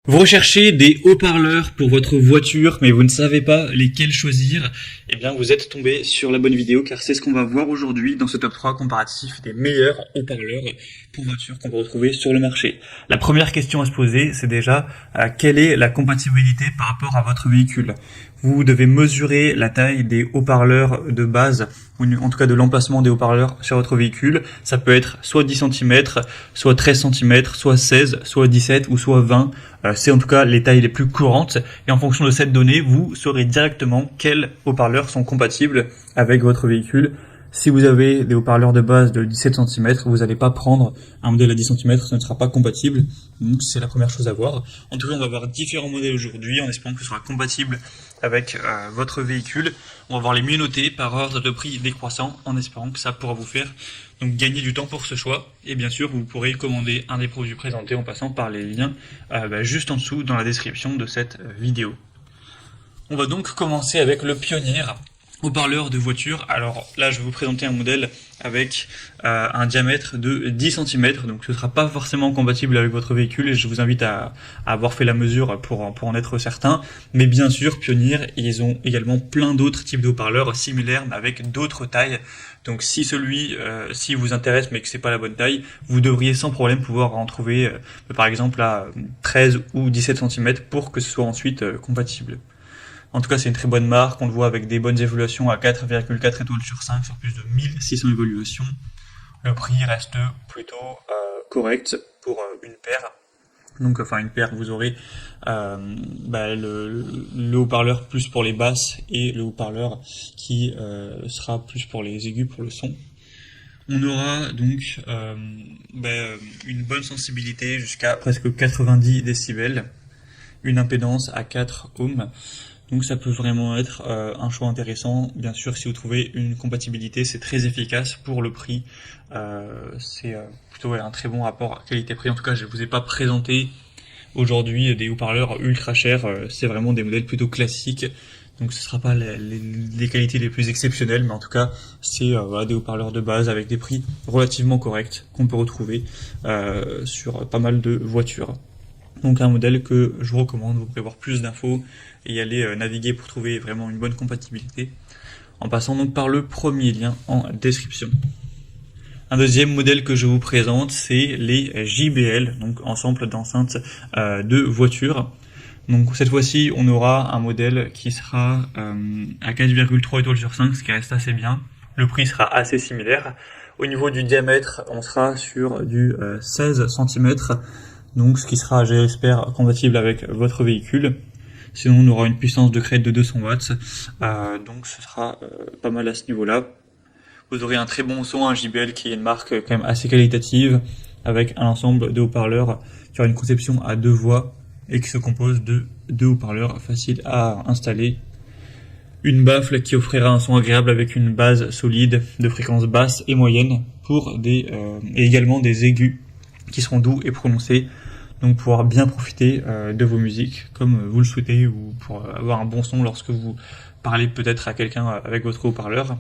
Vous recherchez des haut-parleurs pour votre voiture, mais vous ne savez pas lesquels choisir. Eh bien, vous êtes tombé sur la bonne vidéo, car c'est ce qu'on va voir aujourd'hui dans ce top 3 comparatif des meilleurs haut-parleurs pour voiture qu'on peut retrouver sur le marché. La première question à se poser, c'est déjà quelle est la compatibilité par rapport à votre véhicule. Vous devez mesurer la taille des haut-parleurs de base, ou en tout cas de l'emplacement des haut-parleurs sur votre véhicule. Ça peut être soit 10 cm, soit 13 cm, soit 16, soit 17 ou soit 20. C'est en tout cas les tailles les plus courantes. Et en fonction de cette donnée, vous saurez directement quels haut-parleurs sont compatibles avec votre véhicule. Si vous avez des haut-parleurs de base de 17 cm, vous n'allez pas prendre un modèle à 10 cm, ça ne sera pas compatible. Donc c'est la première chose à voir. En tout cas, on va voir différents modèles aujourd'hui en espérant que ce sera compatible avec votre véhicule. On va voir les mieux notés par ordre de prix décroissant en espérant que ça pourra vous faire donc gagner du temps pour ce choix. Et bien sûr, vous pourrez commander un des produits présentés en passant par les liens juste en dessous dans la description de cette vidéo. On va donc commencer avec le Pioneer haut-parleur de voiture. Alors là, je vais vous présenter un modèle avec un diamètre de 10 cm, donc ce ne sera pas forcément compatible avec votre véhicule et je vous invite à avoir fait la mesure pour en être certain. Mais bien sûr, Pioneer, ils ont également plein d'autres types de haut-parleurs similaires mais avec d'autres tailles. Donc si si vous intéresse mais que c'est pas la bonne taille, vous devriez sans problème pouvoir en trouver par exemple à 13 ou 17 cm pour que ce soit ensuite compatible. En tout cas, c'est une très bonne marque, on le voit avec des bonnes évaluations à 4,4 étoiles sur 5 sur plus de 1600 évaluations. Le prix reste plutôt correct pour une paire. Donc, enfin, une paire, vous aurez le haut-parleur plus pour les basses et le haut-parleur qui sera plus pour les aigus, pour le son. On aura donc une bonne sensibilité jusqu'à presque 90 décibels, une impédance à 4 ohms. Donc ça peut vraiment être un choix intéressant. Bien sûr, si vous trouvez une compatibilité, c'est très efficace pour le prix. C'est plutôt un très bon rapport qualité-prix. En tout cas, je ne vous ai pas présenté aujourd'hui des haut-parleurs ultra chers. C'est vraiment des modèles plutôt classiques. Donc ce ne sera pas les qualités les plus exceptionnelles, mais en tout cas, c'est des haut-parleurs de base avec des prix relativement corrects qu'on peut retrouver sur pas mal de voitures. Donc un modèle que je vous recommande, vous pouvez voir plus d'infos et y aller naviguer pour trouver vraiment une bonne compatibilité, en passant donc par le premier lien en description. Un deuxième modèle que je vous présente, c'est les JBL, donc ensemble d'enceintes de voiture. Donc cette fois-ci, on aura un modèle qui sera à 4,3 étoiles sur 5, ce qui reste assez bien. Le prix sera assez similaire. Au niveau du diamètre, on sera sur du 16 cm. Donc ce qui sera, j'espère, compatible avec votre véhicule. Sinon, on aura une puissance de crête de 200 watts. Donc ce sera pas mal à ce niveau-là. Vous aurez un très bon son, un JBL qui est une marque quand même assez qualitative, avec un ensemble de haut-parleurs qui aura une conception à 2 voix et qui se compose de 2 haut-parleurs faciles à installer. Une baffle qui offrira un son agréable avec une base solide de fréquence basse et moyenne et également des aigus qui seront doux et prononcés. Donc pouvoir bien profiter de vos musiques comme vous le souhaitez ou pour avoir un bon son lorsque vous parlez peut-être à quelqu'un avec votre haut-parleur.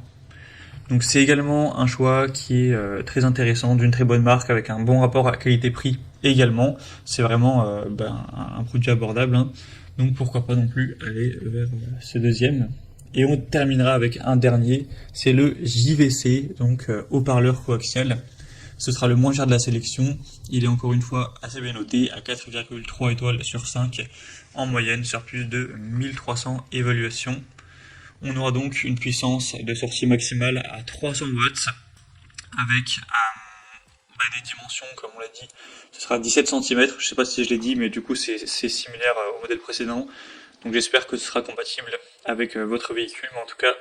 Donc c'est également un choix qui est très intéressant, d'une très bonne marque avec un bon rapport à qualité-prix également. C'est vraiment un produit abordable, hein. Donc pourquoi pas non plus aller vers ce deuxième. Et on terminera avec un dernier, c'est le JVC, donc haut-parleur coaxial. Ce sera le moins cher de la sélection. Il est encore une fois assez bien noté à 4,3 étoiles sur 5 en moyenne sur plus de 1300 évaluations. On aura donc une puissance de sortie maximale à 300 watts avec des dimensions, comme on l'a dit, ce sera 17 cm. Je ne sais pas si je l'ai dit, mais du coup c'est similaire au modèle précédent. Donc j'espère que ce sera compatible avec votre véhicule, mais en tout cas,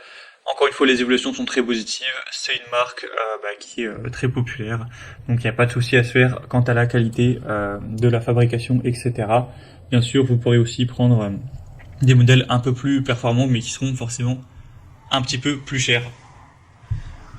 encore une fois, les évolutions sont très positives. C'est une marque qui est très populaire, donc il n'y a pas de souci à se faire quant à la qualité de la fabrication, etc. Bien sûr, vous pourrez aussi prendre des modèles un peu plus performants, mais qui seront forcément un petit peu plus chers.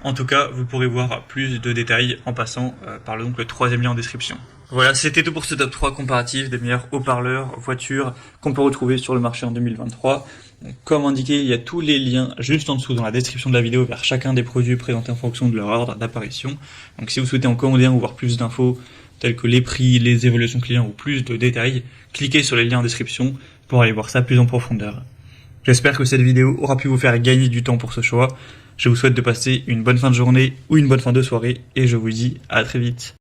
En tout cas, vous pourrez voir plus de détails en passant par le troisième lien en description. Voilà, c'était tout pour ce top 3 comparatif des meilleurs haut-parleurs voitures qu'on peut retrouver sur le marché en 2023. Donc, comme indiqué, il y a tous les liens juste en dessous dans la description de la vidéo vers chacun des produits présentés en fonction de leur ordre d'apparition. Donc si vous souhaitez en commander un ou voir plus d'infos, tels que les prix, les évaluations clients ou plus de détails, cliquez sur les liens en description pour aller voir ça plus en profondeur. J'espère que cette vidéo aura pu vous faire gagner du temps pour ce choix. Je vous souhaite de passer une bonne fin de journée ou une bonne fin de soirée et je vous dis à très vite.